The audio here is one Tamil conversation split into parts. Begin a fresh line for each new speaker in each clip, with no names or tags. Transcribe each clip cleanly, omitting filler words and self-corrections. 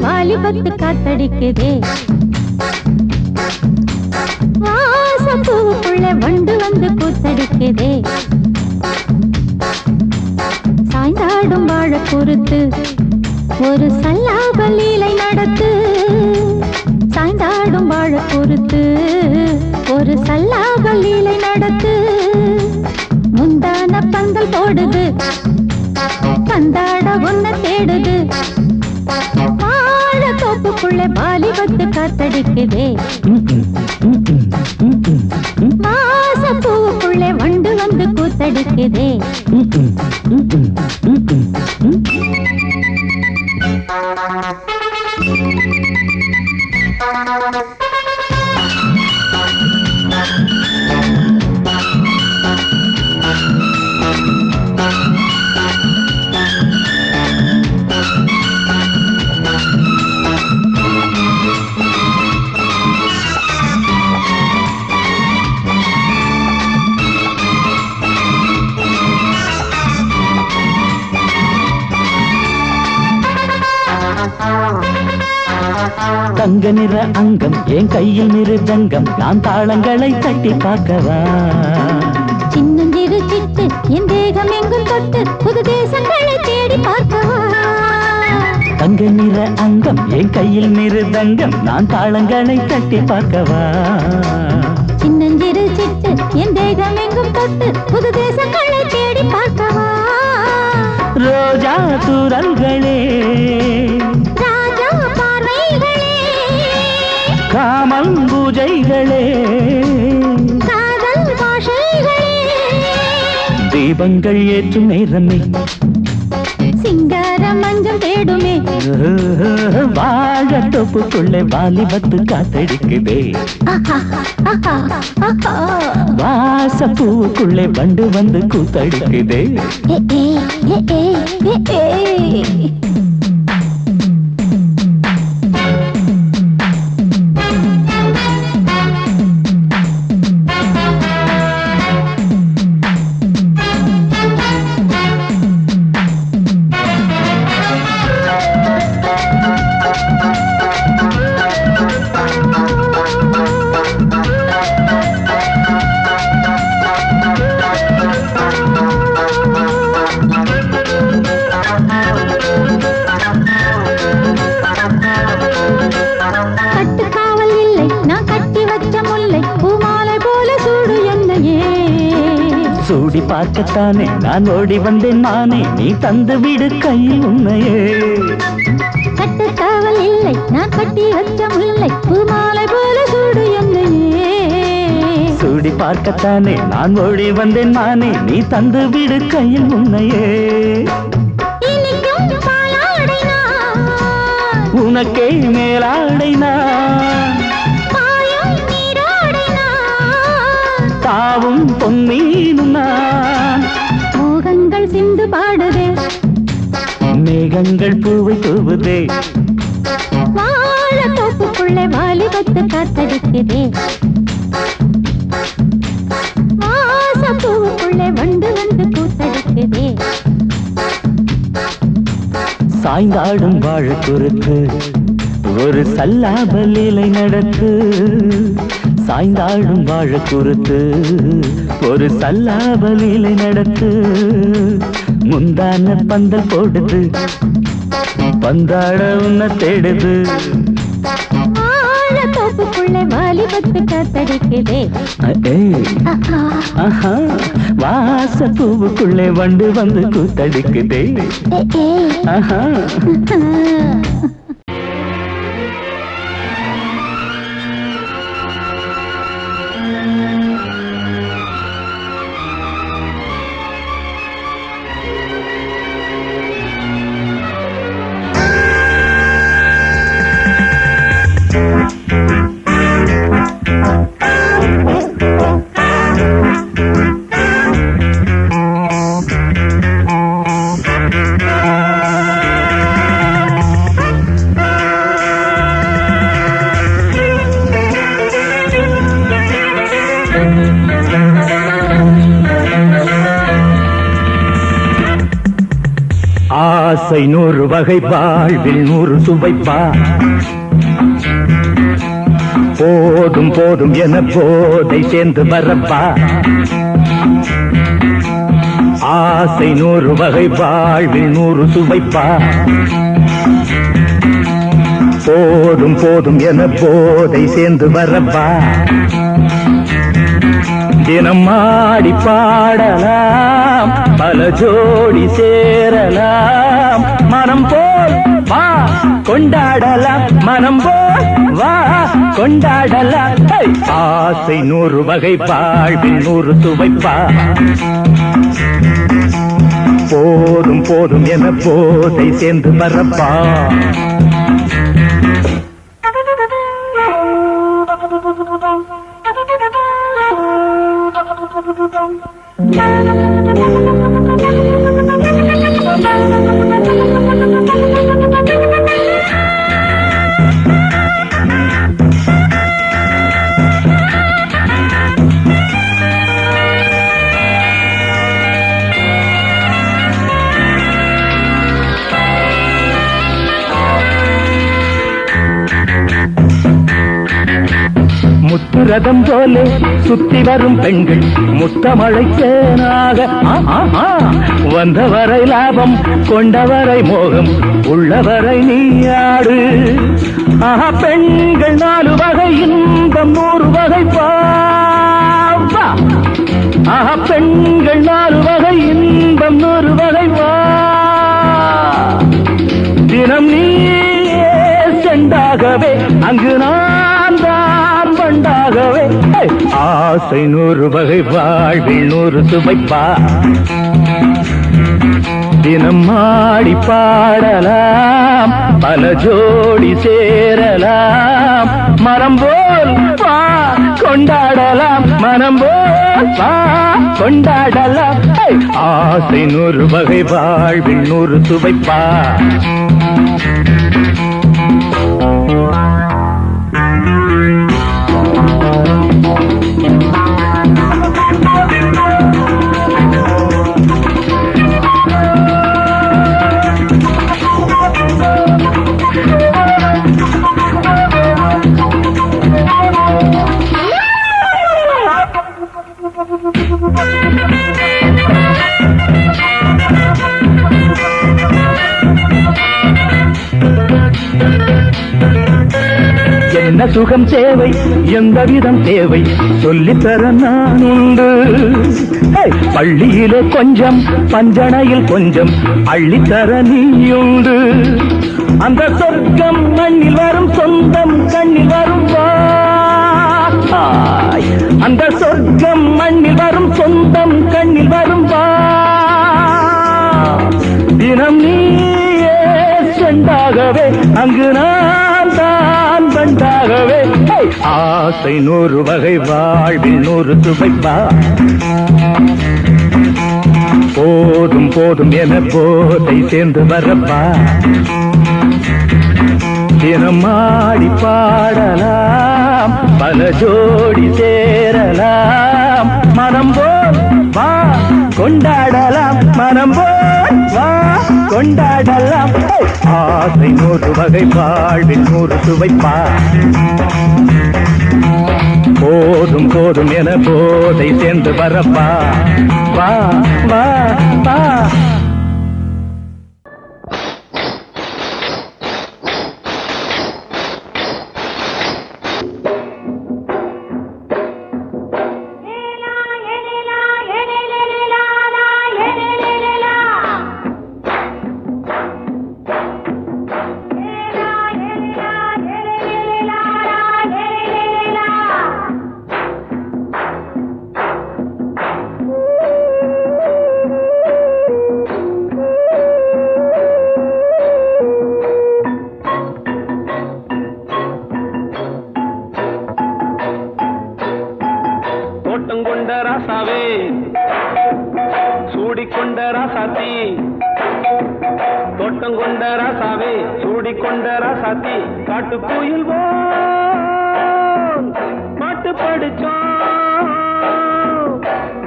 வாலிபத்து காத்தடிக்குதே, வாசப்பூவுக்குள்ள வண்டு வந்து கூத்தடிக்குதே. சாய்ந்தாடும் வாழ பொறுத்து ஒரு சல்லாப லீலை நடத்து. சாய்ந்தாடும் வாழ பொறுத்து ஒரு சல்லாப லீலை நடத்து. முந்தான பந்தல் போடுது, பந்தாட ஒன்ன தேடுது. தோப்புக்குள்ளே வாலிபத்து காத்தடிக்குதே, மாசப்பூவுக்குள்ளே வண்டு வந்து கூத்தடிக்குதே.
தங்க நிற அங்கம் என் கையில் மிருதங்கம், நான் தாளங்களை தட்டி பார்க்கவா.
சின்னஞ்சிறு சிட்டு என் தேகம் எங்கும் தொட்டு புது தேசங்களை தேடி பார்க்கவா.
தங்க நிற அங்கம் என் கையில் மிருதங்கம், நான் தாளங்களை தட்டி பார்க்கவா.
சின்னஞ்சிறு சிட்டு என் தேகம் எங்கும் தொட்டு புது தேசங்களை தேடி பார்க்கவா.
ரோஜா தூரல்களே, காமல் பூஜைகளே,
காதல் பாஷைகளே,
தீபங்கள் ஏற்றும் நேரமே,
சிங்கார மஞ்சள் தேடுமே.
வாழ தொப்புக்குள்ளே வாலிபத்து காத்தடிக்குதே, வாசப்பூவுக்குள்ளே வண்டு வந்து கூத்தடிக்குதே. சூடி பார்க்கத்தானே நான் ஓடி வந்தேன் மானே, நீ தந்து விடு கையில் உன்னையே.
கட்டுக்காவல் இல்லை நான் கட்டி வச்ச முல்லை, பூமாலை போல சூடு என்னையே.
சூடி பார்க்கத்தானே நான் ஓடி வந்தேன் மானே, நீ தந்து விடு கையில் உன்னையே. உனக்கே மேலாடைனா தாவும் பொன்னீனும் நான்.
மோகங்கள் சிந்து பாடுதே,
மேகங்கள் பூவை தூவுதே.
வாழ தோப்புக்குள்ளே வாலிபத்து காத்தடிக்குதே, வாசப்பூவுக்குள்ளே வண்டு வந்து கூத்தடிக்குதே.
சாய்ந்தாடும் வாழ குறுக்கு ஒரு சல்லாப லீலை நடத்து. சாய்ந்தாடும் வாழ குறுத்து ஒரு சல்லாப லீலை நடத்து. முந்தான பந்தல் போடுது, பந்தாட உன்ன தேடுது.
தோப்புக்குள்ளே வாலிபத்து காத்தடிக்குதே,
வாசப்பூவுக்குள்ளே வண்டு வந்து கூத்தடிக்குதே. ஆஹா ஆசை 100 வகை வாழ்வில் 100 சுவைப்பா போதும் போதும் என போதை சேர்ந்து வரப்பா ஆசை 100 வகை வாழ்வில் 100 சுவைப்பா போதும் போதும் என போதை சேர்ந்து வரப்பா தினம் ஆடி பாடலாம் பல ஜோடி சேரலாம் மனம் போல் வா கொண்டாடலாம் மனம் போல் வா கொண்டாடலாம் ஆசை 100 வகை வாழ்வில் 100 சுவைப்பா போதும் போதும் என போதை சேர்ந்து வரப்பா முத்துரதம் போலே சுத்தி வரும் பெண்கள் முத்தமழை தேனாக வந்தவரை லாபம் கொண்டவரை மோகம் உள்ளவரை நீயாடு பெண்கள் 4 வகை இன்பம் 100 வகை பாவா பெண்கள் 4 வகை இன்பம் 100 வகை வா தினம் நீ செண்டாகவே அங்கு நான் தான் வண்டாகவே ஆசை 100 வகை வாழ்வில் 100 சுவைப்பா தினம் ஆடி பாடலாம் பல ஜோடி சேரலாம் மரம் போல் வா கொண்டாடலாம் மனம் போல் வா கொண்டாடலாம் ஆசை 100 வகை வாழ்வில் 100 சுவைப்பா என்ன சுகம் தேவை எந்த விதம் தேவை சொல்லித்தர நான் உண்டு பள்ளியிலே கொஞ்சம் பஞ்சனையில் கொஞ்சம் அள்ளித்தர நீயுண்டு அந்த சொர்க்கம் மண்ணில் வரும் சொந்தம் கண்ணில் வரும் அந்த சொர்க்கம் மண்ணில் வரும் சொந்தம் கண்ணில் வரும் தினம் நீயே செண்டாகவே அங்கு நான் தான் பண்டாகவே ஆசை 100 வகை வாழ்வில் 100 சுவைப்பா போதும் போதும் என போதை சேர்ந்து வரப்பா தினம் ஆடி பாடலாம் பல ஜோடி சேரலாம் மனம் போல் வா கொண்டாடலாம் மனம் போல் வா கொண்டாடலாம் ஆசை 100 வகை வாழ்வில் 100 சுவைப்பா போதும் போதும் என போதை சேர்ந்து வரப்பா வா வா வா
தோட்டங்கொண்ட ராசாவே சூடிக்கொண்ட ராசாத்தி காட்டுக்குயில் பாட்டு படிச்சோம்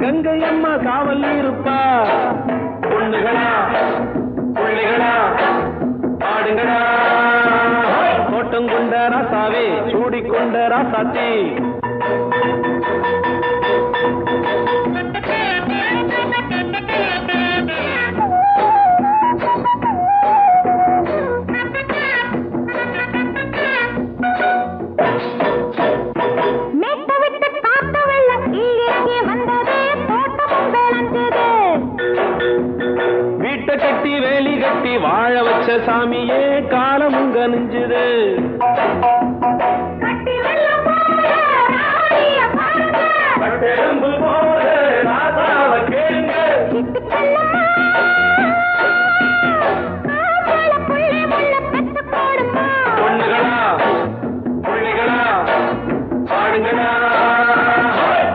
கங்கை அம்மா காவல் இருப்பா பொண்ணுகளா பிள்ளை சூடிக்கொண்ட ராசாத்தி கட்டி வேலி கட்டி வாழ வச்ச சாமியே காலமும் கனிஞ்சுது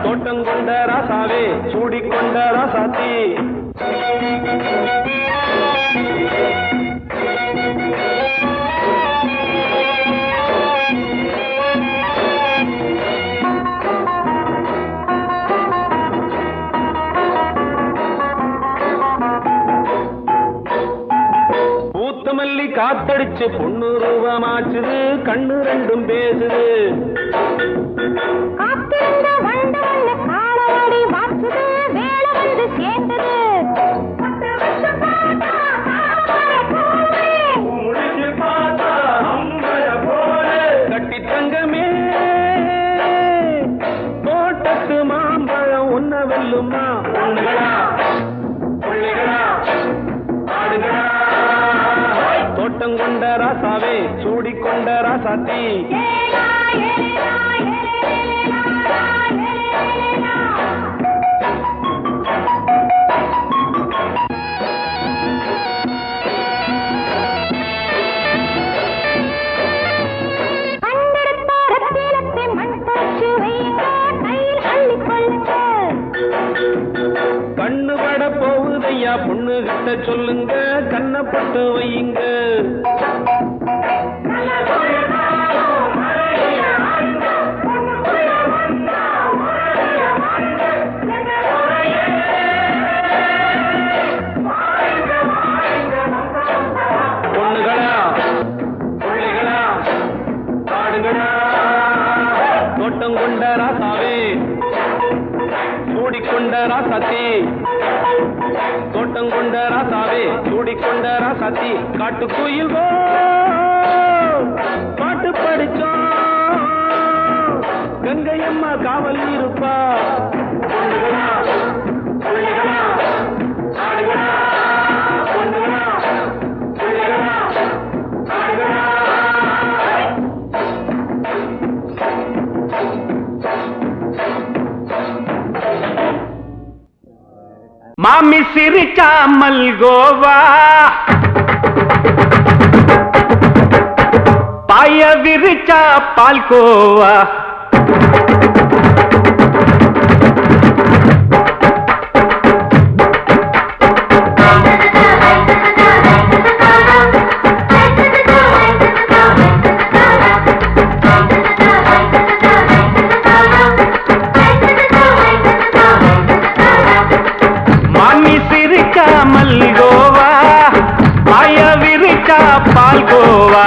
தோட்டம் கொண்ட ராசாவே சூடிக்கொண்ட ராசாத்தி மல்லி காத்தடிச்சு பொண்ணு ரூபமாச்சுது கண்ணு ரெண்டும் பேசுது கட்டி தங்கமே தோட்டத்து மாம்பழம் ஒன்ன வெல்லுமா பொண்ணுகளா பிள்ளைகளா ஆடுகளா தோட்டம் கொண்ட ராசாவே சூடிக்கொண்ட ராசாத்தி கண்ணு பட போகுதையா பொண்ணு கிட்ட சொல்லுங்க கண்ணப்பட்டு வையுங்க பொண்ணுகளா பிள்ளைகளா ஆடுகளா தோட்டம் கொண்ட ராசாவே சூடிக்கொண்ட ராசாத்தி தோட்டம் கொண்ட ராசாவே சூடிக்கொண்ட ராசாத்தி காட்டுக்குயில் பாட்டு படிச்சோம் கங்கையம்மா காவல் இருப்பா பொண்ணுகளா பிள்ளைகளா ஆடுகளா பொண்ணுகளா பிள்ளைகளா ஆடுகளா
மாமி சிரிச்சா மல்கோவா பாய விரிச்சா பால்கோவா பால்கோவா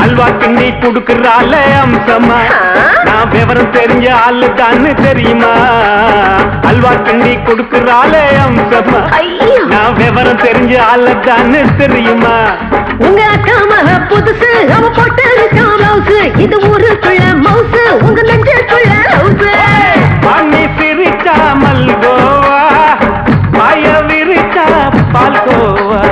அல்வா கிண்டி குடுக்கறால அம்சமா நான் விவரம் தெரிஞ்ச ஆளு தான்னு தெரியுமா அல்வா கிண்டி குடுக்கறால அம்சமா நான் விவரம் தெரிஞ்ச ஆளு தான்னு தெரியுமா
உங்க அக்கா மக புதுசு அவ போட்டு ப்ளவுஸ் இது ஊருக்குள்ள மவுசு உங்க நெஞ்சுக்குள்ள ஹவுஸ்
பண்ணி சிரிச்சா மல்கோவா பாய விரிச்சா பால்கோவா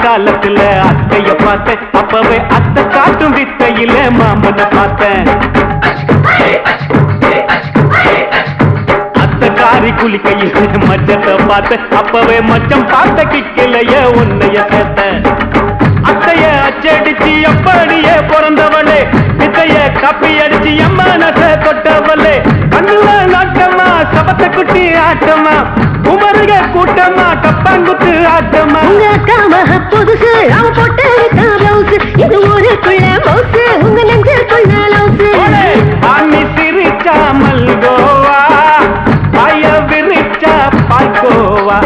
காலத்துல அத்தைய பார்த்தேன் அப்பவே அத்தை காட்டும் வித்தையில மாமனை பார்த்தேன் அத்தை மாறி குளிக்கையில் மச்சத்தை பார்த்த அப்பவே மச்சம் பார்த்த கிக்கலைய உன்னைய சேர்த்த அத்தைய அச்சடிச்சு அப்படியே பிறந்தவளே வித்தைய கப்பி அடிச்சு எம்மனச தொட்டவளே கண்ணுல நாட்டமா சபத்த குட்டி ஆட்டமா குமருக கூட்டமா கப்பாங்குத்து ஆட்டமா
உங்க அக்கா மக புதுசு அவ போட்டு பிளவுஸ் இது ஊருக்குள்ள மவுசு உங்க நெஞ்சுக்குள்ள லவுசு
ஆமி சிரிச்சா மல்கோவா பாய விரிச்சா பால்கோவா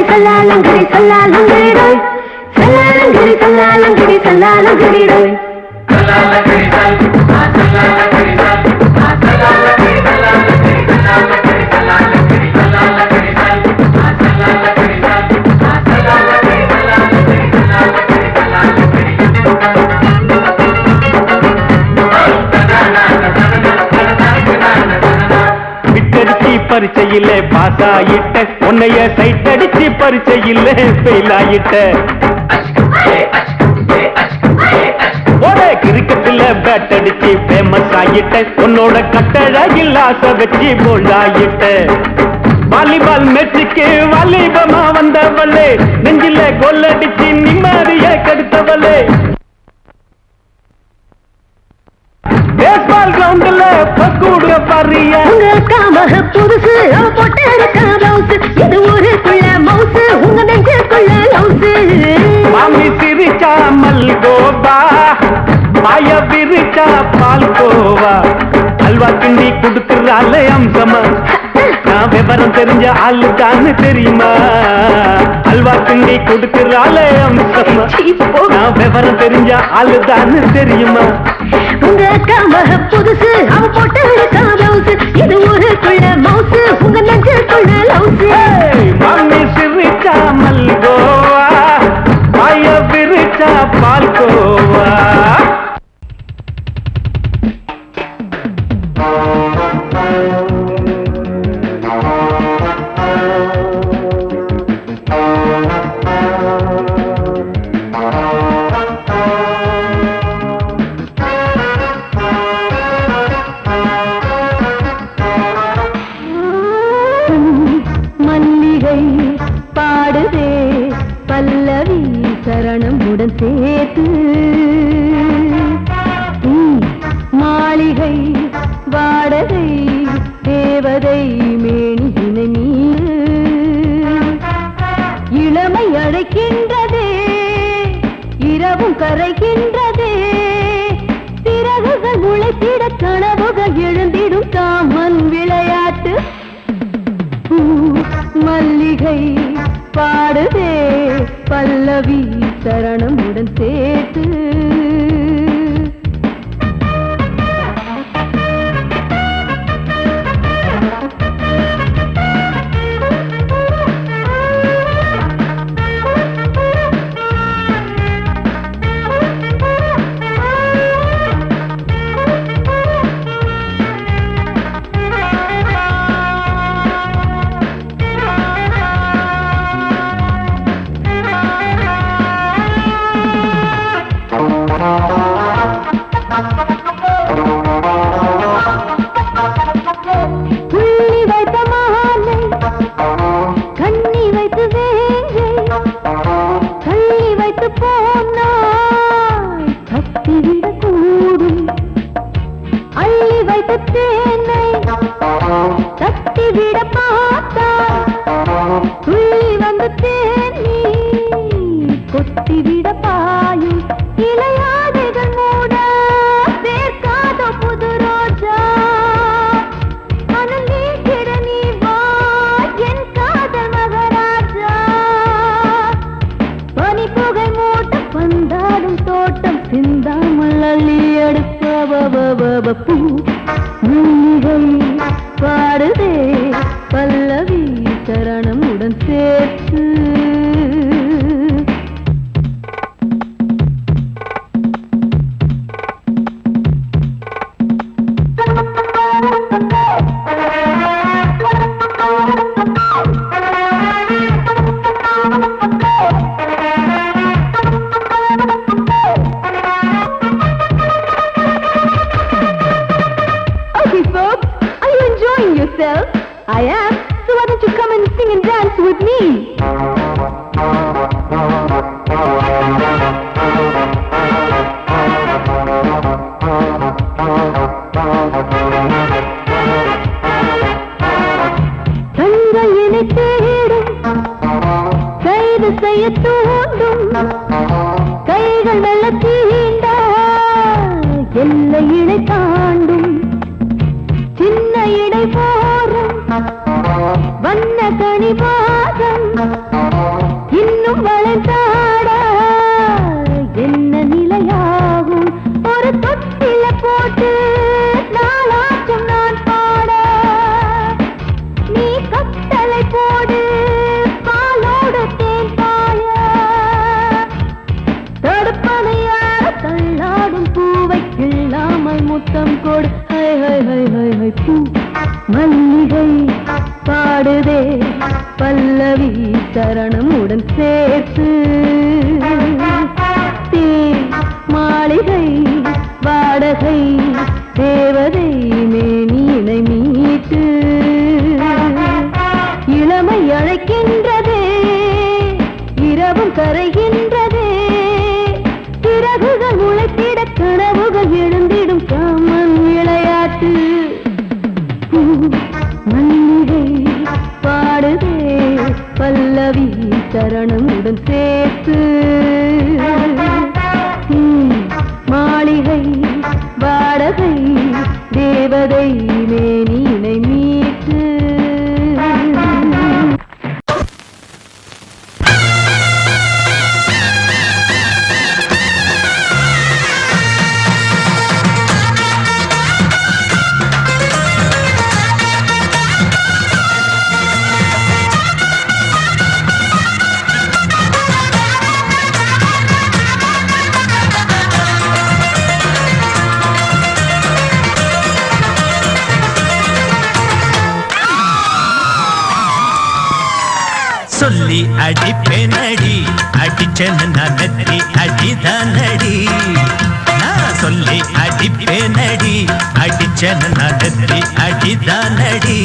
சல்லாலங்கடி சல்லாலங்கடி சல்லாலங்கடி சல்லாலங்கடி சல்லாலங்கடி
விட்டடிச்சு பரிச்சையில பாஸ் ஆயிட்ட உன்னைய சைட் அடிச்சு பரிச்சையில ஃபெயில் ஆயிட்ட கிரிக்கெட்ல பேட் அடிச்சு ஃபேமஸ் ஆயிட்ட உன்னோட கட்டழகில் ஆசை வச்சு போல்ட் ஆயிட்ட வாலிபால் மேட்சுக்கு வாலிபமா வந்தவளே நெஞ்சில கோல் அடிச்சு நிம்மதிய கெடுத்தவளே பேஸ்பால் கிரவுண்ட்ல பக்கூட பாரியா
உங்க அக்கா மக புதுசு அவ போட்டு பிளவுஸ் இது ஊருக்குள்ள மவுசு உங்க நெஞ்சுக்குள்ள லவுசு
மாமி சிரிச்சா மல்கோவா பாய விரிச்சா பால்கோவா அல்வா கிண்டி குடுக்கறால அம்சமா நான் விவரம் தெரிஞ்ச ஆளுதான்னு தெரியுமா அல்வா கிண்டி குடுக்கறால அம்சமா நான் விவரம் தெரிஞ்ச ஆளுதான்னு தெரியுமா
உங்க அக்கா மக புதுசு அவ போட்டு பிளவுஸ் இது ஊருக்குள்ள மவுசு உங்க நெஞ்சுக்குள்ள லவுசு
மாமி சிரிச்சா மல்கோவா பாய விரிச்சா பால்கோவா
மல்லிகை பாடுதே பல்லவி சரணமுடன் சேர்த்து மாளிகை வாடகை தேவதை மேனியினை மீது இளமை அழைக்கின்றதே இரவும் கரைகின்றதே சிறகுகள் முளைத்திட கனவுகள் எழுந்திடும் காமன் விளையாட்டு மல்லிகை பாடுதே பல்லவி சரணமுடன் சேர்த்து பூ மல்லிகை பாடுதே பல்லவி சரணமுடன் சேர்த்து செய்ய தூண்டும் கைகள் நல்ல தீண்டா எல்லை இடை தாண்டும் சின்ன இடை போரும் வண்ண கனிவாதம் இன்னும் வளைந்தாட என்ன நிலையாகும் ஒரு தொட்டில போட்டு நாளாச்சும் நான் பாட நீ கட்டளை போடு பாலோடு தேன் பாய தடுப்பனையார தள்ளாடும் பூவை கிள்ளாமல் முத்தம் கொடு high high high high high பூ மல்லிகை பாடுதே பல்லவி சரணமுடன் சேர்த்து மாளிகை வாடகை தேவதை மேனியினை மீட்டு இளமை அழைக்கின்றதே இரவும் கரைகின்றதே சிறகுகள் முளைத்திட கனவுகள் எழுந்திடும் காமன் விளையாட்டு மல்லிகை பாடுதே பல்லவி சரணமுடன் சேர்த்து மாளிகை வாடகை தேவதை மேனினை மீட்டு
சொல்லி அடிப்பேனடி அடிச்சேன்னு நான் நெத்தி அடிதானடி நான் சொல்லி அடிப்பேனடி அடிச்சேன்னு நான் நெத்தி அடிதானடி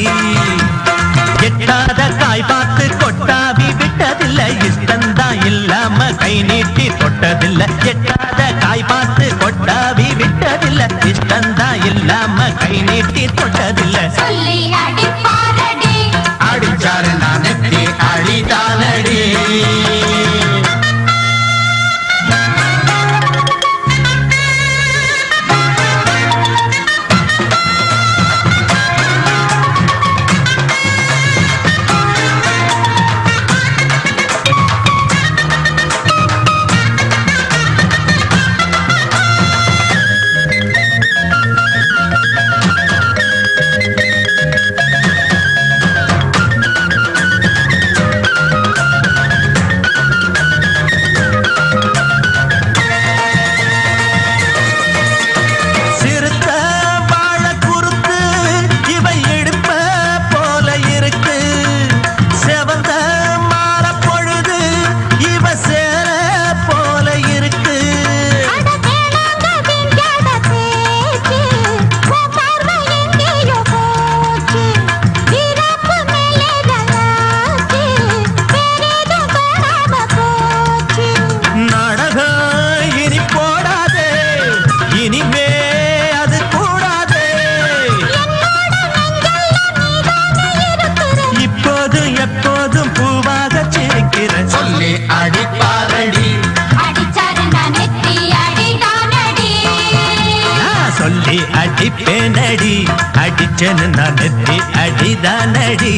எட்டாத காய் பார்த்து கொட்டாவி விட்டதில்லை இஷ்டந்தான் இல்லாம கை நீட்டி தொட்டதில்லை எட்டாத காய் பார்த்து கொட்டாவி விட்டதில்லை இஷ்டந்தான் இல்லாம கை நீட்டி தொட்டதில்லை
சொல்லி அடிப்பாரடி
அடிச்சாரு நான் நெத்தி அடிதானடி அடிப்பேனடி அடிச்சேன்னு நான் நெத்தி அடிதானடி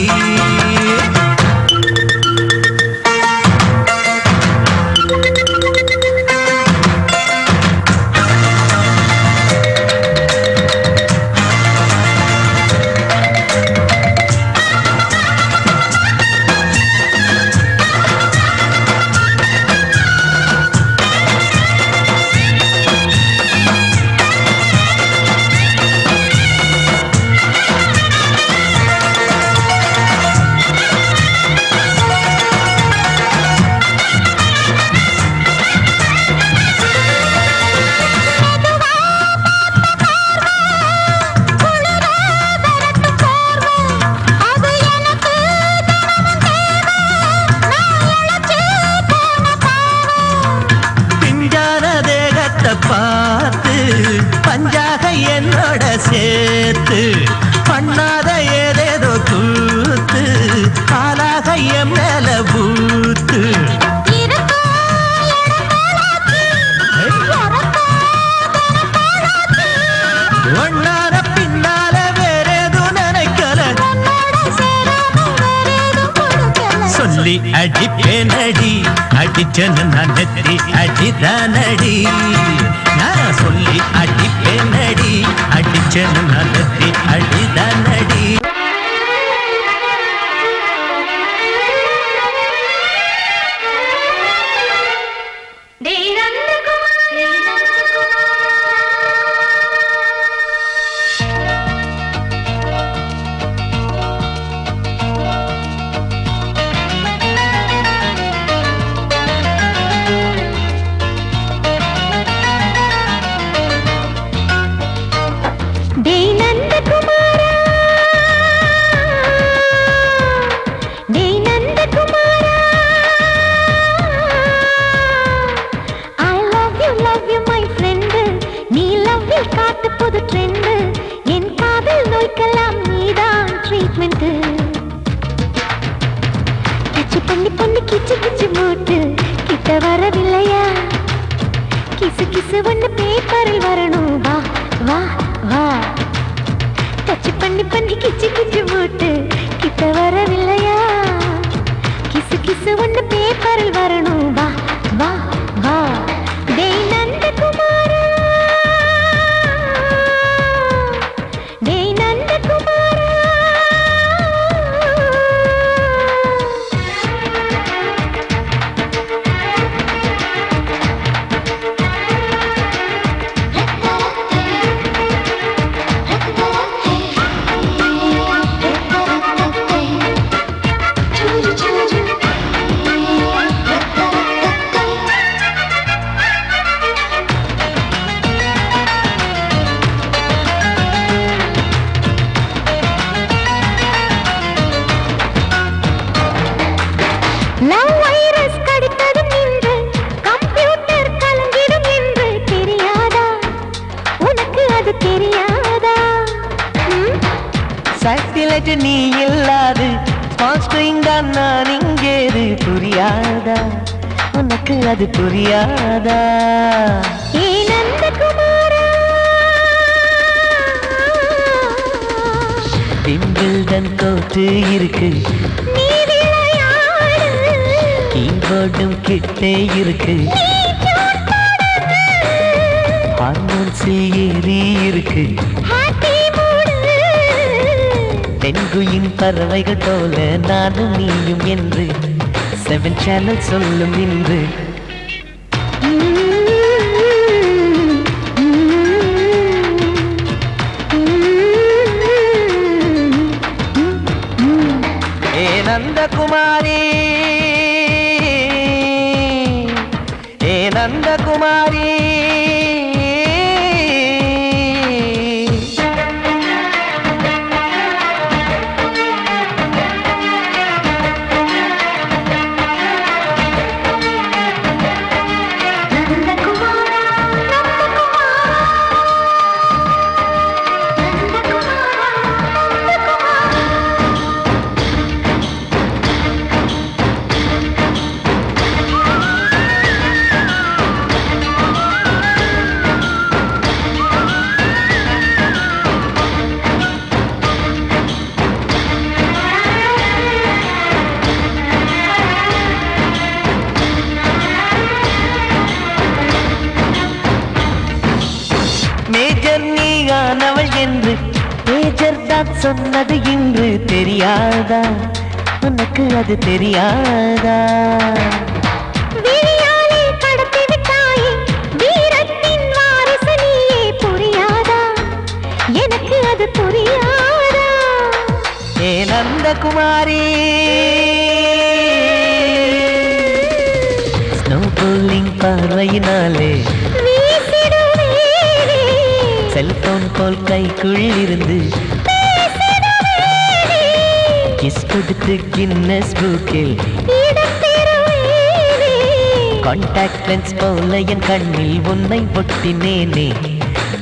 அடிப்பேனடி அடிச்சனு நான் நெத்தி அடிதானடி நான் சொல்லி அடிப்பேனடி அடிச்சனு நான் நெத்தி அடிதானடி
வரவில்லையா கிசு கிசு ஒண்ணு பேப்பரில் வரணும் வா வா வா டச் பண்ணி பண்ணி கிச்சு கிச்சு மூட்டு கிட்ட வரவில்லையா கிசு கிசு ஒண்ணு பேப்பரில் வரணும் வா வா வா டேய் நந்தகுமாரா டேய் நந்தகுமாரா
சாட்டிலைட் நீ இல்லாது ஸ்மால் ஸ்க்ரீன் தான் நான் இங்கேது புரியாதா உனக்கு அது புரியாதா
ஏ நந்தகுமாரா
விம்பிள்டன் கோட்டு இருக்கு
நீ விளையாடு
கீபோர்டும் கிட்டே இருக்கு ஹார்மோன்ஸில் ஏறி இருக்கு தென்குயின் பறவைகள் போல நானும் நீயும் என்று 7 சேனல் சொல்லும் இன்று ஏ நந்தகுமாரி ஏ நந்தகுமாரி நீயானவள் என்று பேஜர் தான் சொன்னது இன்று தெரியாதா உனக்கு அது தெரியாதா
விழியாலே கடத்தி விட்டாயே வீரத்தின் வாரிசு நீயே புரியாதா எனக்கு அது புரியாதா
ஏ நந்தகுமாரி ஸ்னோ போலிங் பார்வையினாலே செல்போன் போல் கைக்குள் இருந்து கிஸ் கொடுத்து கின்னஸ் புக்கில் கான்டாக்ட் லென்ஸ் போல என் கண்ணில் உன்னை ஒட்டினேனே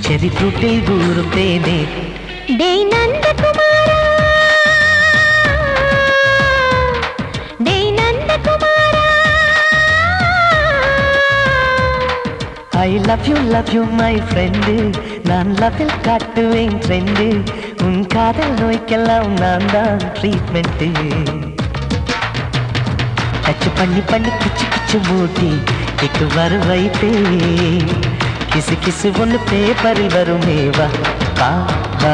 செரி ஃப்ரூட்டில் ஊறும் தேனே
டேய் நந்தகுமாரா டேய் நந்தகுமாரா
I love you my friend நான் லவ்வில் காட்டுவேன் ட்ரெண்டு உன் காதல் நோய்க்கெல்லாம் நான் தான் ட்ரீட்மெண்ட்டு டச் பண்ணி பண்ணி கிச்சு கிச்சு மூட்டி கிக்கு வர வைத்தே கிசு கிசு ஒன்று பேப்பரில் வருமே வா வா வா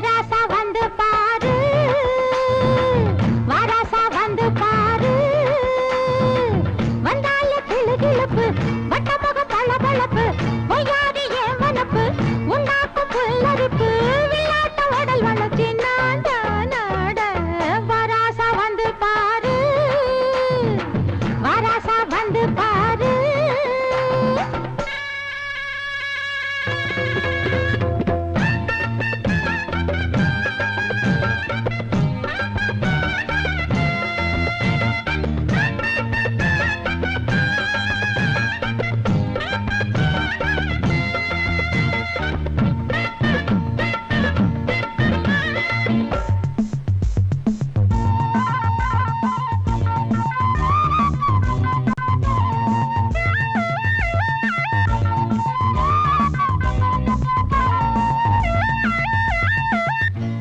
வாராசா வந்து பாரு வாராசா வந்து பாரு வந்தால கிளுகிளுப்பு வட்டமுக பளபளப்பு பொய்யாதி ஏன் வனப்பு உண்டாக்கும் புல்லரிப்பு விளையாட்ட உடல் வளர்ச்சி நாட நாட வாராசா வந்து பாரு வாராசா வந்து பாரு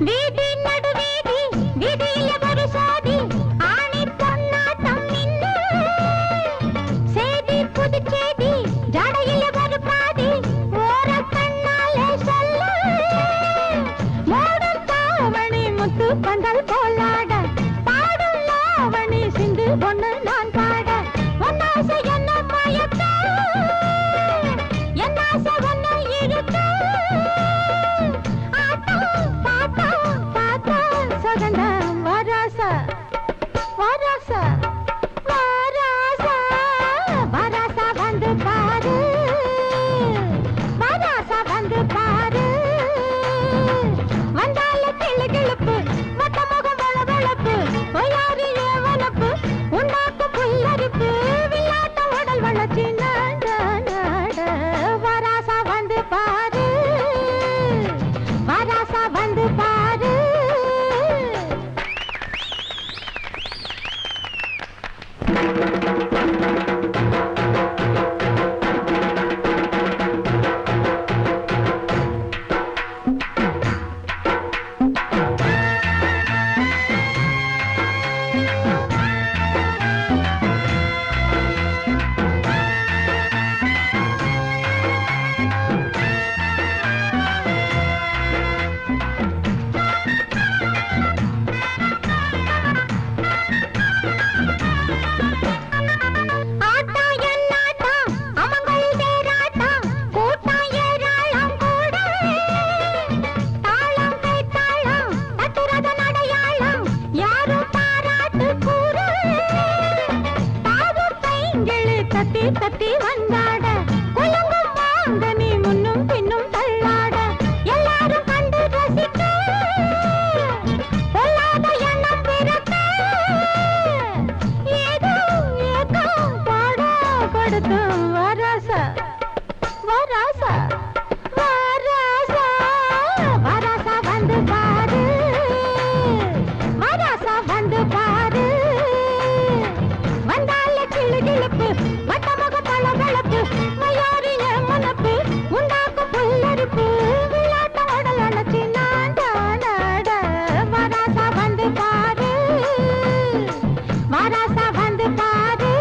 வீதி நடுவீதி வீதியில ஒரு சாதி ஆணி பொன்னாட்டம் நின்னு சேதி புதுச்சேதி ஜடையில ஒரு பாதி ஓர கண்ணாலே சொல்ல மோடம் தாவணி முத்து பந்தல் போலாட பாடும் லாவணி சிந்து பொண்ணு நான் பாட ஒன்னாசை என்ன மயக்க என்னாசை ஒன்னு இருக்க வாராசா வாராசா வாராசா வாராசா வந்து பாரு வாராசா வந்து பாரு வந்தால கிளுகிளுப்பு வட்டமுகம் வளவளப்பு பொய்யாரி ஏவனப்பு உண்டாக்கு புல்லரிப்பு விளையாட்ட உடல் வளர்ச்சி நாட நாட வாராசா வந்து பாரு வாராசா வந்து பாரு தட்டி வந்தாட குலுங்கும் வாங்கனி முன்னும் பின்னும் தள்ளாட எல்லாரும் கண்டு ரசிக்க பொல்லாத எண்ணம் பிறக்க ஏதோ ஏதோ பாட கொடுத்து வாராசா வாராசா வாராசா வாராசா வந்து பாரு வாராசா வந்து பாரு வந்தால கிளுகிளுப்பு வட்டமுக பளபளப்பு மயாரிய மனப்பு உண்டாக்கும் புல்லரிப்பு விளையாட்ட உடல் அணைச்சி நாட நாட வாராசா வந்து பாரு வாராசா வந்து பாரு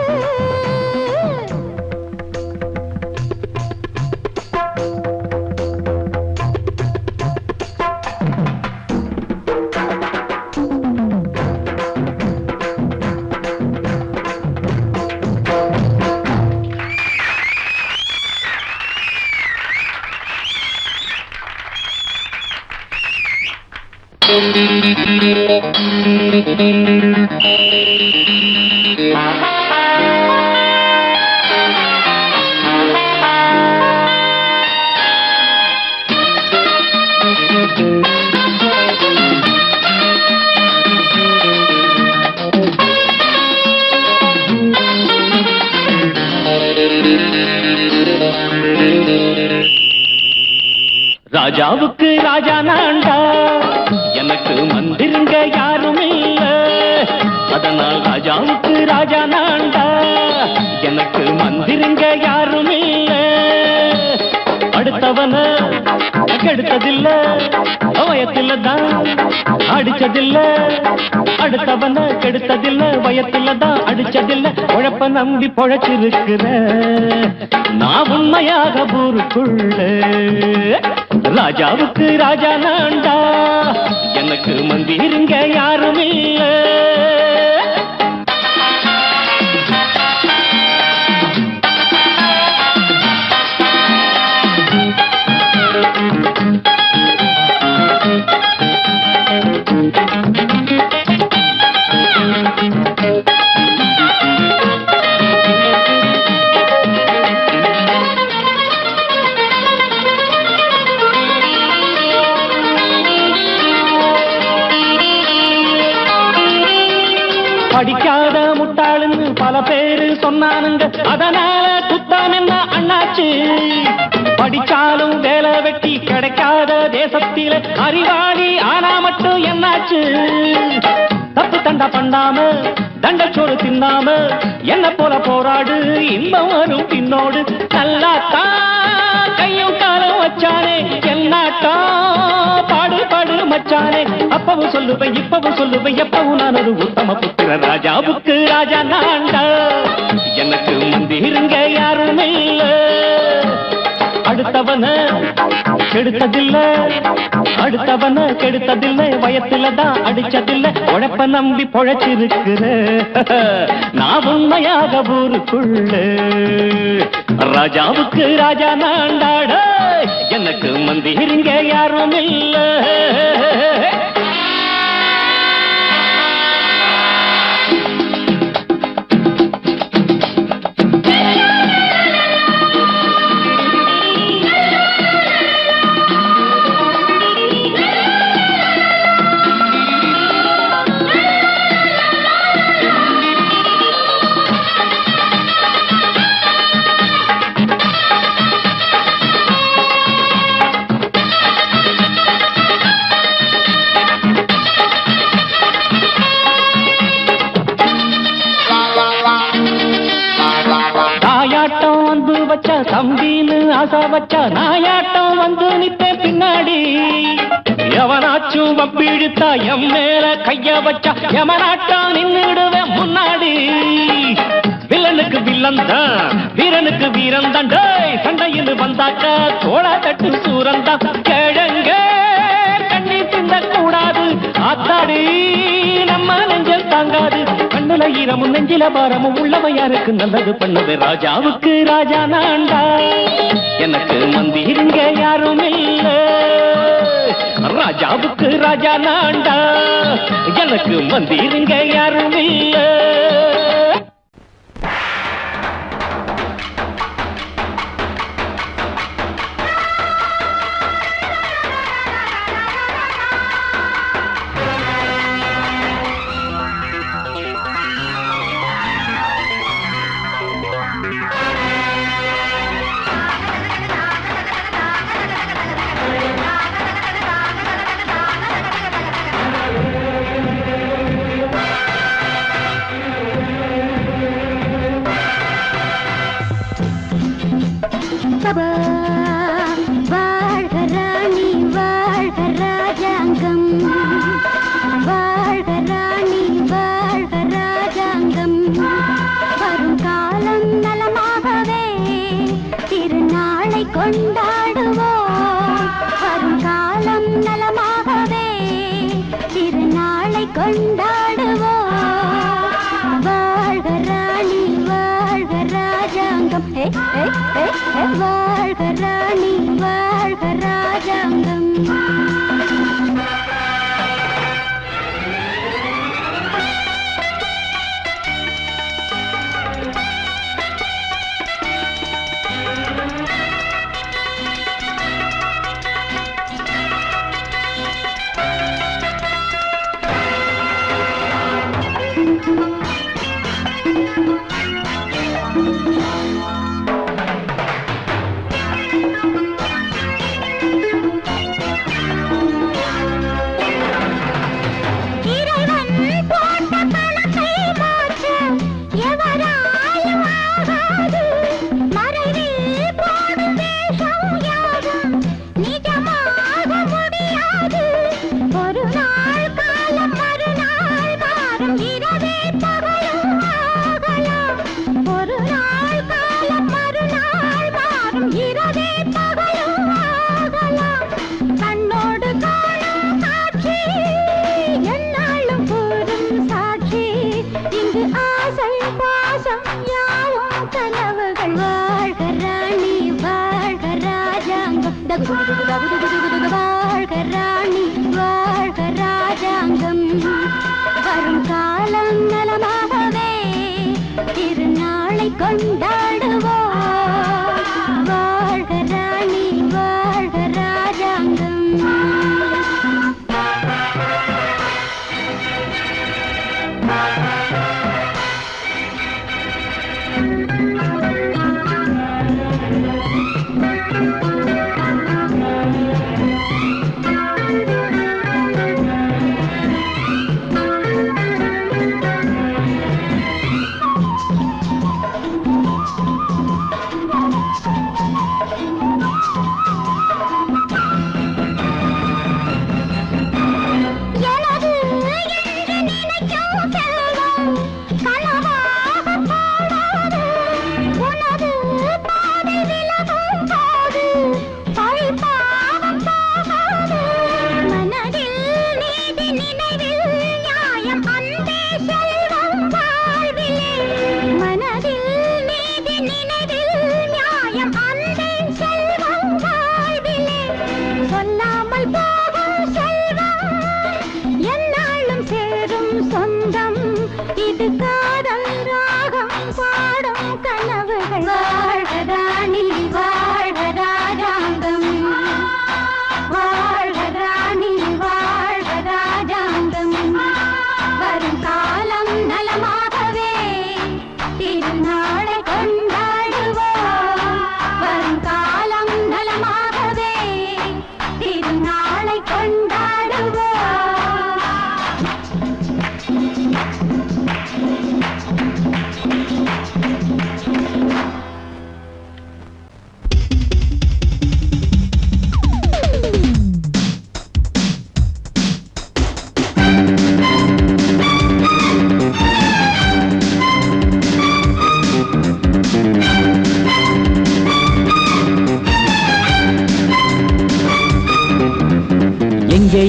ராஜாவுக்கு ராஜா நான்டா, எனக்கு மந்திருங்க யாரும் இல்ல. அதனால் ராஜாவுக்கு ராஜா நான்டா, எனக்கு மந்திருங்க யாரும் இல்ல. அடுத்தவன கெடுத்ததில்ல, வயத்தில தான் அடிச்சதில்ல. அடுத்தவன கெடுத்ததில்ல வயத்துல தான் அடிச்சதில்ல உழப்ப நம்பி பொழைச்சிருக்கிற நான் உண்மையாக ஊருக்குள்ள ராஜாவுக்கு ராஜா நான்டா எனக்கு மந்திருங்க யாரும் இல்ல படிக்காத முட்டாளுன்னு பல பேரு சொன்னானுங்க அதனால குத்தம் என்ன அண்ணாச்சு படிச்சாலும் வேலை வெட்டி கிடைக்காத தேசத்தில அறிவாளி ஆனா மட்டும் என்னாச்சு தப்பு தண்டா பண்ணாம தண்டச்சோறு தின்னாம என்ன போல போராடு இன்பம் வரும் பின்னோடு நல்லாத்தான் கையும் காலம் வச்சானே என்னாட்டா பாடு பாடு மச்சானே அப்பவும் சொல்லுவேன் இப்பவும் சொல்லுவேன் எப்பவும் நான் ஒரு உத்தம புத்திர ராஜாவுக்கு ராஜா நான்டா எனக்கு மந்திருங்க யாரும் இல்ல அடுத்தவன கெடுத்ததில்ல அடுத்தவன கெடுத்ததில்லை வயத்துல தான் அடிச்சதில்லை உழைப்ப நம்பி பொழைச்சிருக்கிற நான் உண்மையாக ஊருக்குள்ள ராஜாவுக்கு ராஜா நான்டாட எனக்கு மந்திருங்க யாரும் இல்ல தம்பின்னு ஆசா வச்சா நாயாட்டம் வந்து நித்தேன் பின்னாடி எவனாச்சும் வப்பிழுத்தா எம் மேல கைய வச்சா எமனாட்டம் நின்னுடுவேன் முன்னாடி வில்லனுக்கு வில்லன் தான் வீரனுக்கு வீரன் தான் சண்டையில் வந்தாக்கா தோளா தட்டு சூரன் தான் கிழங்க கண்ணி தின்ன கூடாது ஆத்தாடி நம்ம நெஞ்சல் தாங்காது கண்ணுல ஈரமும் நெஞ்சில பாரமும் உள்ளவன் யாருக்கு நல்லது பண்ணது ராஜாவுக்கு ராஜா நான்டா எனக்கு மந்திருங்க யாரும் இல்ல ராஜாவுக்கு ராஜா நான்டா எனக்கு மந்திருங்க யாரும் இல்ல வாழ்க ராணி வாழ்க ராஜாங்கம்
வாழ்க ராணி வாழ்க ராஜாங்கம் வரும் காலம் நலமாகவே திருநாளை கொண்டாடுவோம் வாழ்க ராணி வாழ்க ராஜாங்கம்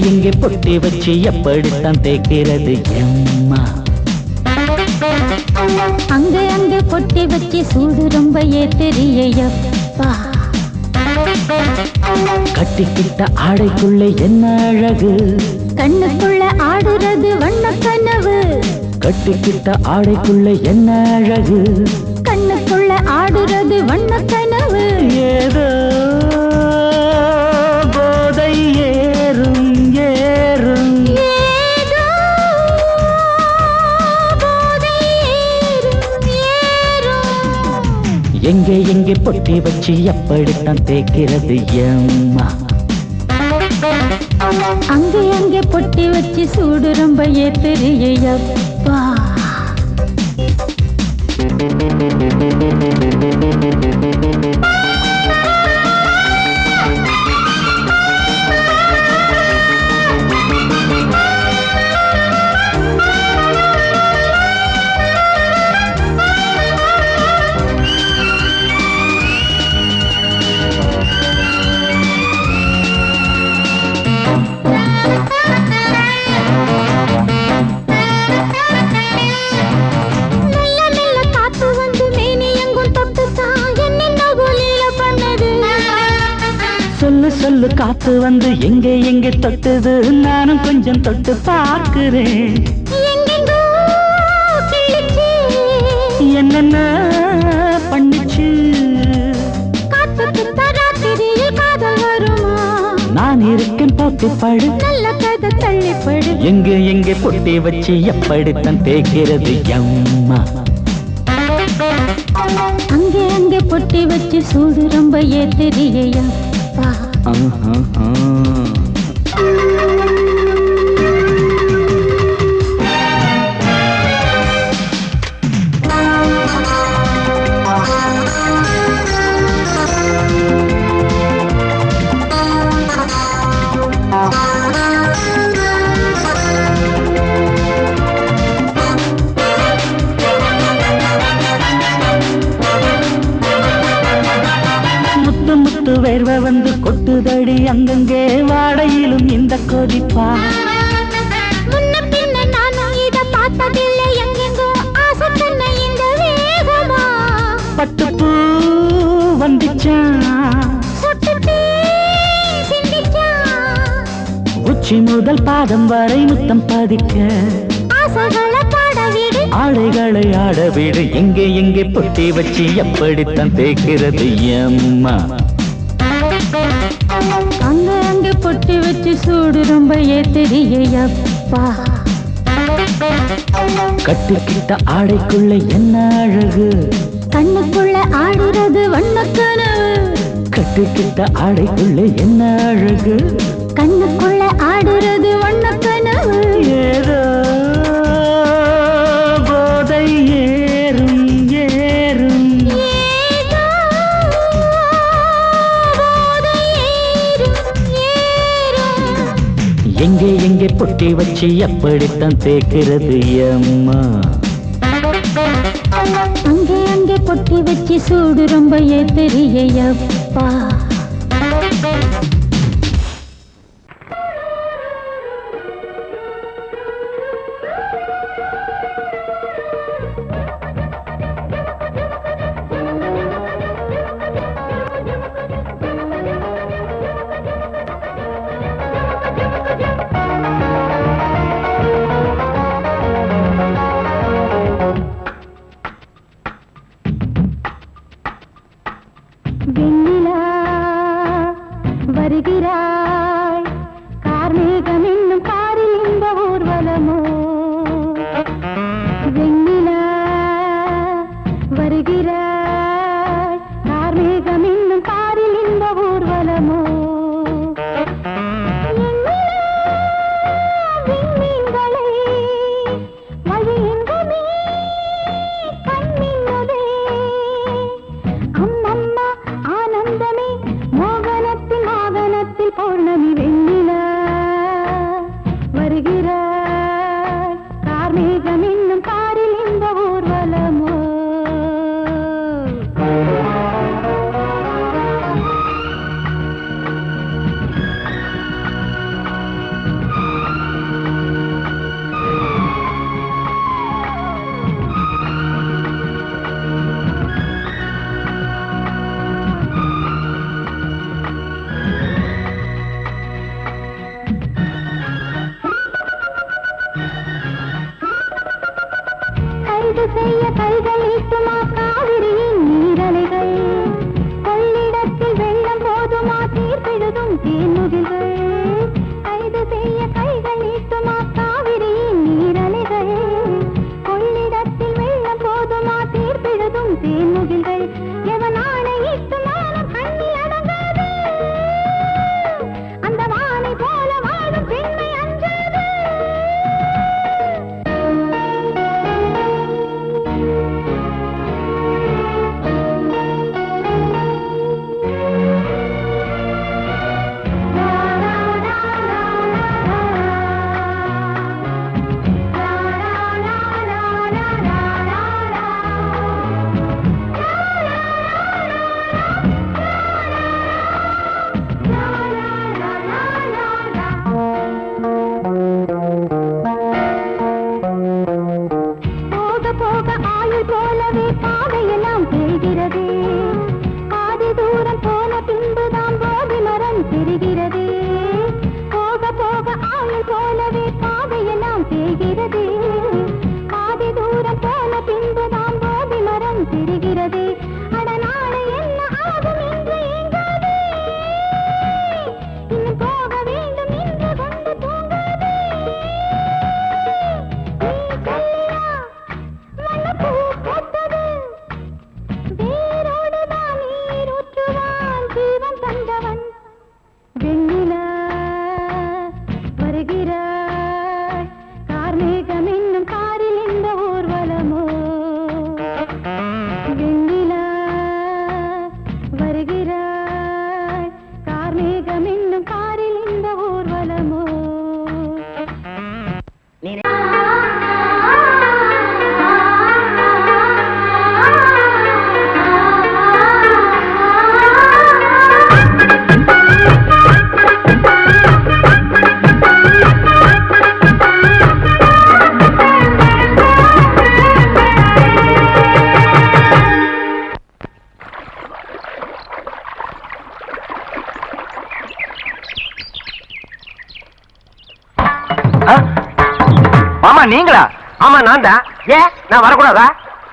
எங்கே பொட்டி வச்சு எப்படித்தான் தேய்க்கிறது எம்மா
அங்க பொட்டி வச்சு சூடு ரொம்ப ஏத்தெரியப்பா
கட்டிக்கிட்ட ஆடைக்குள்ள என்ன அழகு
கண்ணுக்குள்ள ஆடுறது வண்ண கனவு
கட்டிக்கிட்ட ஆடைக்குள்ள என்ன அழகு
கண்ணுக்குள்ள ஆடுறது வண்ண கனவு
ஏதோ போதை ஏறும் ஏறும்
ஏதோ போதை ஏறும் ஏறும்
எங்கே பொட்டி வச்சு எப்படித்தான் தேய்க்கிறது எம்மா
அங்கே பொட்டி வச்சு சூடு ரொம்ப ஏத்தெரியப்பா
சொல்லு காத்து வந்து எங்கே தொட்டது நானும் கொஞ்சம் தொட்டு பார்க்கிறேன் என்னென்ன பண்ணிச்சு நான் இருக்கேன் பார்த்து படு
நல்ல கதை தள்ளிப்படு
எங்கே பொட்டி வச்சு எப்படித்தான் தேய்க்கிறது எம்மா
அங்கே பொட்டி வச்சு சூடு ரொம்ப ஏத்தெரியப்பா
வேர்வை வந்து கொட்டுதடி அங்கங்கே வாடையிலும் இந்த கொதிப்பா
முன்ன பின்ன நானும் இத பார்த்ததில்லை எங்கெங்கோ ஆசை தன்னை இந்த வேகமா
பட்டுப்பூ வந்துச்சா
சொட்டுட்டே
உச்சி முதல் பாதம் வரை முத்தம் பதிக்க
ஆசைகளை பாட வீடு
ஆடைகளை ஆட வீடு எங்கே எங்கே பொட்டி வச்சு எப்படித்தான் தேய்க்கிறது அம்மா
அங்க அங்க பொட்டி வச்சு சூடு ரொம்ப ஏத்தெரியப்பா
கட்டிக்கிட்ட ஆடைக்குள்ள என்ன அழகு
கண்ணுக்குள்ள ஆடுறது வண்ணக்கனவு
கட்டிக்கிட்ட ஆடைக்குள்ள என்ன அழகு
கண்ணுக்குள்ள ஆடுறது வண்ணக்கனவு
ஏதோ போதை ஏறும் ஏறும்
ஏதோ போதை ஏறும் ஏறும்
எங்கே எங்கே பொட்டி வச்சு எப்படித்தான் தேய்க்கிறது அம்மா
அங்கே அங்கே பொட்டி வச்சு சூடு ரொம்ப ஏத்தெரியப்பா வெண்ணிலா வருகிறாய் கார்மேகம் என்னும் காரில் இந்த ஊர்வலமோ வெண்ணிலா வருகிறாய் கார்மேகம் என்னும் காரில் இந்த ஊர்வலமோ விண்மீன்களை வழியெங்குமே கண்மின்னதே அம்மம்மா ஆனந்தமே மோகனத்தில் ஆவனத்தில் பௌர்ணமி வெண்ணிலா வருகிறாய் கார்மேகம் என்னும் காரில் இந்த ஊர்வலமோ கைது செய்ய கைகள் ஈட்டுமா காவிரியின் நீரலைகள் கொள்ளிடத்தில் வெள்ளம் போதுமா தீர்ப்பிழுதும் தேன்முகில்கள் கைது செய்ய கைகள் ஈட்டுமா காவிரியின் நீரலைகள் கொள்ளிடத்தில் வெள்ளம் போதுமா தீர்ப்பிழுதும் தேன்முகில்கள் எவன் ஆணையிட்டு மானம் கண்ணில் அடங்காது அந்த வானை போல வாழும் பெண்மை அஞ்சாது போக போக ஆயுள் போலவே பாதையெல்லாம் தெரிகிறதே பாதி தூரம் போன பின்புதான் போதி மரம் தெரிகிறதே போக போக ஆயுள் போலவே பாதையெல்லாம் தெரிகிறதே பாதி தூரம் போன பின்புதான் போதி மரம் தெரிகிறதே அட நாளை என்ன ஆகும் என்று ஏங்காதே இன்னும் போக வேண்டும் என்று கொண்டு தூங்காதே நீ சொல்லியா வண்ணப்பூ பூத்தது வேரோடுதான் நீர் ஊற்றுவான் ஜீவன் தந்தவன் வெண்ணிலா வருகிறாய் கார்மேகம் என்னும் காரில் இந்த ஊர்வலமோ வெண்ணிலா வருகிறாய் கார்மேகம் என்னும் காரில் இந்த ஊர்வலமோ
மாமா நீங்களா?
ஆமா நான் தான். ஏன் நான் வரக்கூடாதா?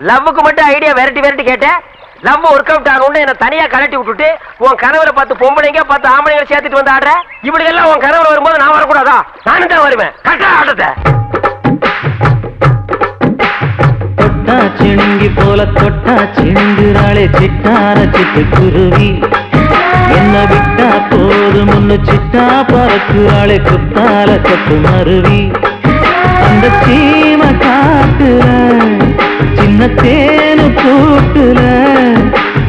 லவ்வுக்கு மட்டும் ஐடியா வெரைட்டி கேட்டேன். லவ் ஒர்க் அவுட் ஆகணும்னு என்ன தனியா கலட்டி விட்டுட்டு உன் கனவுல 10 பொம்பளைங்க 10 ஆம்பளைங்க சேர்த்துட்டு வந்து ஆடுற. இப்படி எல்லாம் உன் கனவுல வரும்போது நான் வரக்கூடாதா? நானும் தான் வருவேன். கரெக்டா ஆட்டத்தை
தொட்டா சிணுங்கி போல தொட்டா சிணுங்குறாளே சிட்டார சிட்டு குருவி. என்ன விட்டா போதும் முன்னு சிட்டா பறக்குறாளே குத்தால கொட்டு மருவி. அந்த சீம காட்டுல சின்ன தேனு கூட்டுல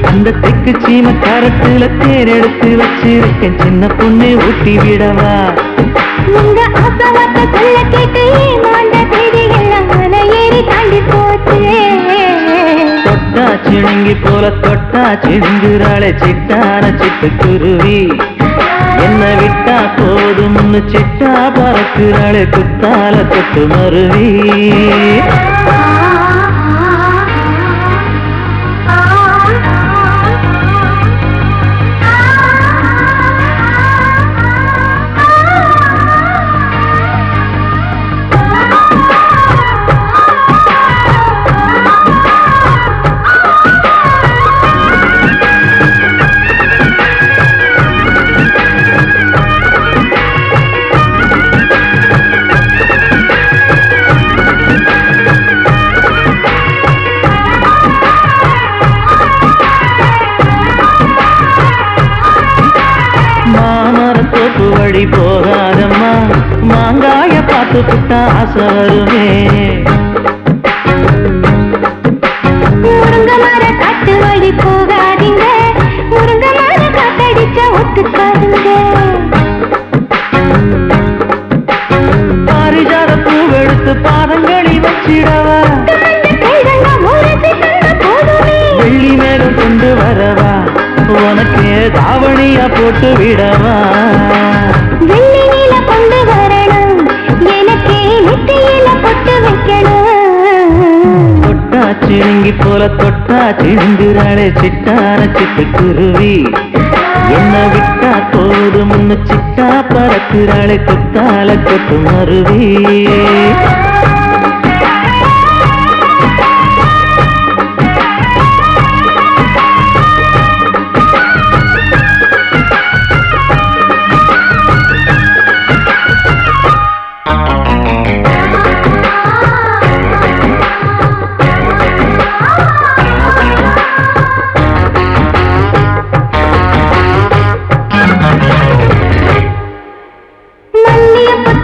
அந்த தெக்கு சீம கரட்டுல தேர் எடுத்து வச்சிருக்கேன் சின்ன பொண்ணு ஊட்டி விடவா.
உங்க ஆசவாத்த சொல்ல கேட்டு ஏமாந்த தேதி எல்லாம் மலை ஏறி தாண்டி போச்சு.
தொட்டா சிணுங்கி போல தொட்டா சிணுங்குறாளே சிட்டான சிட்டு குருவி. என்ன விட்டா போதும் சிட்டா பறக்குறாளே குத்தால கொட்டு மருவி. மாமரத்தோப்பு வழி போகாதம்மா மாங்காய பார்த்து புட்டா ஆசை வருமே.
முருங்க மர காட்டு வழி போகாதீங்க, முருங்க மர காத்தடிச்ச ஒத்துக்காதுங்க.
பாரிஜாத பூவெடுத்து பாதங்களில் வச்சிடவா. வெள்ளி மேலும் கொண்டு வரவா உனக்கு தாவணியா போட்டு விடவா.
வெள்ளி நீல கொண்டு வரணும் எனக்கு நெத்தியில பொட்டு வைக்கணும்.
தொட்டா சிணுங்கி போல தொட்டா சிணுங்குறாளே சிட்டான சிட்டு குருவி. என்ன விட்டா போதும் சிட்டா பறக்குறாளே குத்தால கொட்டு மருவி.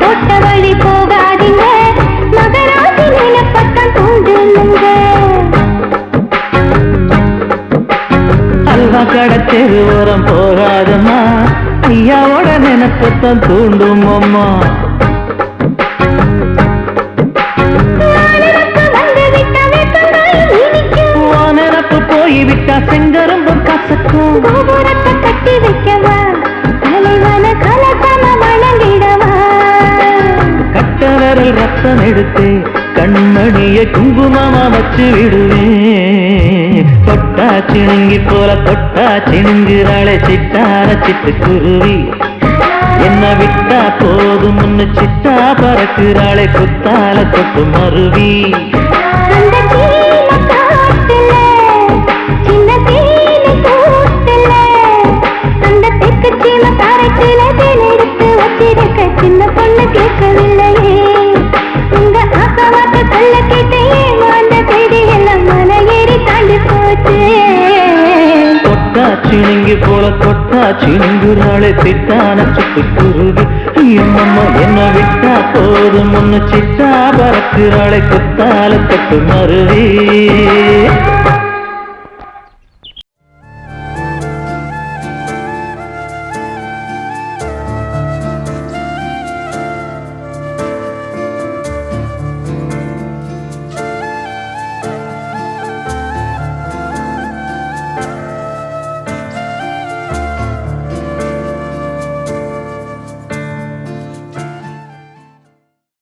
தோட்ட வழி போகாதீங்க, மகராசி நிலப்பட்டம் தூண்டுங்க.
அல்வா கடை தெருவோரம் போகாதம்மா ஐயாவோட நினைப்பத்தான் தூண்டும் அம்மா. நினப்பு போய்விட்டா செங்கரும்பு கசக்கும்.
கோபுரத்தை கட்டி வைக்கவா, தலைவன கலசம வணங்கிடவா.
கட்ட விரல் ரத்தம் எடுத்து கண்மணிய குங்குமமா வச்சு விடுவேன். தொட்டா சிணுங்கி போல தொட்டா சிணுங்குறாளே சிட்டான சிட்டு குருவி. என்ன விட்டா போதும் சிட்டா பறக்குறாளே குத்தால கொட்டு மருவி.
அந்த சீம காட்டுல சின்ன தேனி கூட்டுல அந்த தெற்கு சீம கரைச்சில தேன் எடுத்து வச்சிருக்க சின்ன பொண்ணு கேட்கவில்லையே. உங்க ஆசவாத்த சொல்ல கேட்டு ஏமாந்த தேதி எல்லாம் மலை ஏறி தாண்டி போச்சு.
தொட்டா சிணுங்கி போல தொட்டா சிணுங்குறாளே சிட்டான சிட்டு குருவி. அம்மா என்ன விட்டா போதும் சிட்டா பறக்குறாளே குத்தால கொட்டு மருவி.